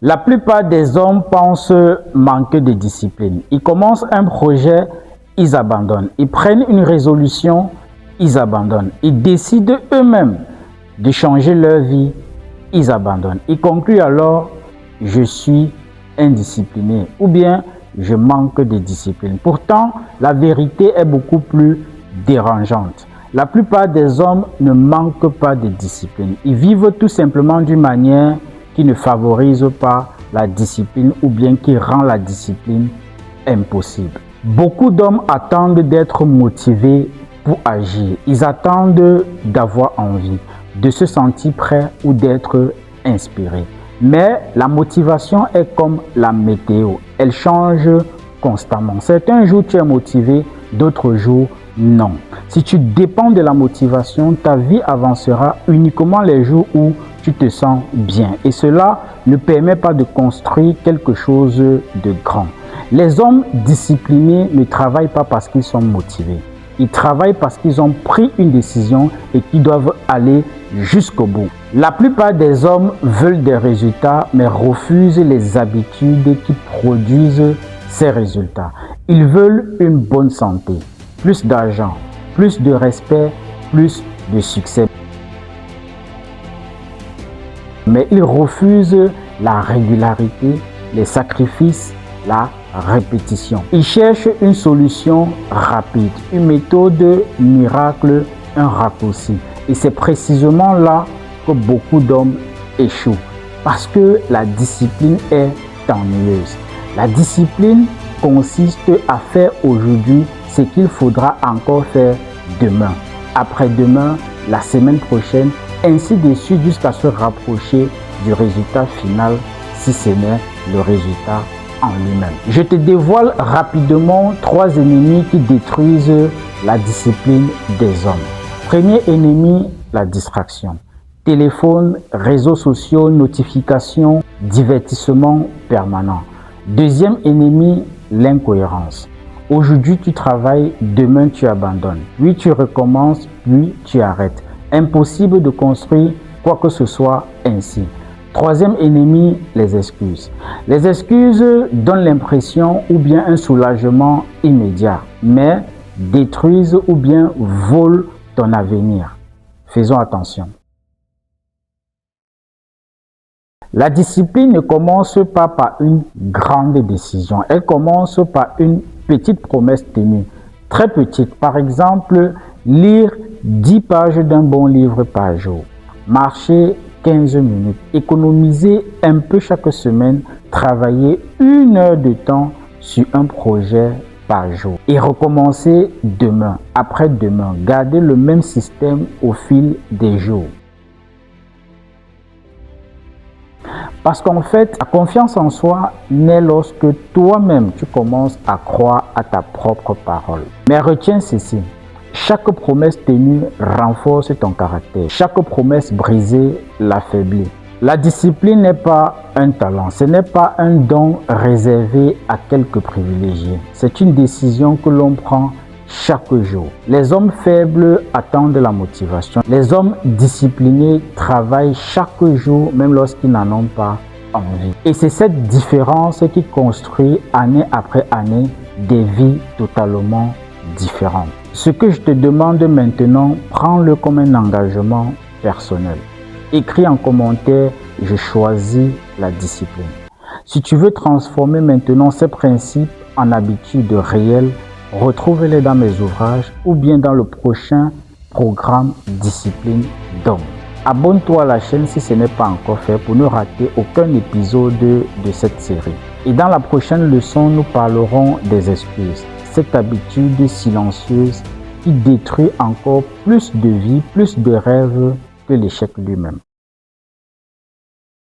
La plupart des hommes pensent manquer de discipline. Ils commencent un projet, ils abandonnent. Ils prennent une résolution, ils abandonnent. Ils décident eux-mêmes de changer leur vie, ils abandonnent. Ils concluent alors, je suis indiscipliné ou bien je manque de discipline. Pourtant, la vérité est beaucoup plus dérangeante. La plupart des hommes ne manquent pas de discipline. Ils vivent tout simplement d'une manière qui ne favorise pas la discipline ou bien qui rend la discipline impossible. Beaucoup d'hommes attendent d'être motivés pour agir. Ils attendent d'avoir envie, de se sentir prêts ou d'être inspirés. Mais la motivation est comme la météo. Elle change constamment. Certains jours, tu es motivé, d'autres jours, non. Si tu dépends de la motivation, ta vie avancera uniquement les jours où tu te sens bien. Et cela ne permet pas de construire quelque chose de grand. Les hommes disciplinés ne travaillent pas parce qu'ils sont motivés. Ils travaillent parce qu'ils ont pris une décision et qu'ils doivent aller jusqu'au bout. La plupart des hommes veulent des résultats mais refusent les habitudes qui produisent ces résultats. Ils veulent une bonne santé, plus d'argent, plus de respect, plus de succès. Mais ils refusent la régularité, les sacrifices, la répétition. Ils cherchent une solution rapide, une méthode miracle, un raccourci. Et c'est précisément là que beaucoup d'hommes échouent. Parce que la discipline est ennuyeuse. La discipline consiste à faire aujourd'hui ce qu'il faudra encore faire demain, après-demain, la semaine prochaine, ainsi de suite jusqu'à se rapprocher du résultat final, si ce n'est le résultat en lui-même. Je te dévoile rapidement 3 ennemis qui détruisent la discipline des hommes. Premier ennemi, la distraction. Téléphone, réseaux sociaux, notifications, divertissement permanent. Deuxième ennemi, l'incohérence. Aujourd'hui, tu travailles, demain, tu abandonnes. Puis tu recommences, puis tu arrêtes. Impossible de construire quoi que ce soit ainsi. Troisième ennemi, les excuses. Les excuses donnent l'impression ou bien un soulagement immédiat, mais détruisent ou bien volent ton avenir. Faisons attention. La discipline ne commence pas par une grande décision. Elle commence par une petite promesse tenue. Très petite. Par exemple, lire 10 pages d'un bon livre par jour. Marcher 15 minutes. Économiser un peu chaque semaine. Travailler 1 heure de temps sur un projet par jour. Et recommencer demain, après-demain. Garder le même système au fil des jours. Parce qu'en fait, la confiance en soi naît lorsque toi-même tu commences à croire à ta propre parole. Mais retiens ceci, chaque promesse tenue renforce ton caractère. Chaque promesse brisée l'affaiblit. La discipline n'est pas un talent, ce n'est pas un don réservé à quelques privilégiés. C'est une décision que l'on prend chaque jour. Les hommes faibles attendent la motivation. Les hommes disciplinés travaillent chaque jour, même lorsqu'ils n'en ont pas envie. Et c'est cette différence qui construit année après année des vies totalement différentes. Ce que je te demande maintenant, prends-le comme un engagement personnel. Écris en commentaire, je choisis la discipline. Si tu veux transformer maintenant ces principes en habitudes réelles, retrouve-les dans mes ouvrages ou bien dans le prochain programme Discipline d'homme. Abonne-toi à la chaîne si ce n'est pas encore fait pour ne rater aucun épisode de cette série. Et dans la prochaine leçon, nous parlerons des excuses. Cette habitude silencieuse qui détruit encore plus de vies, plus de rêves que l'échec lui-même.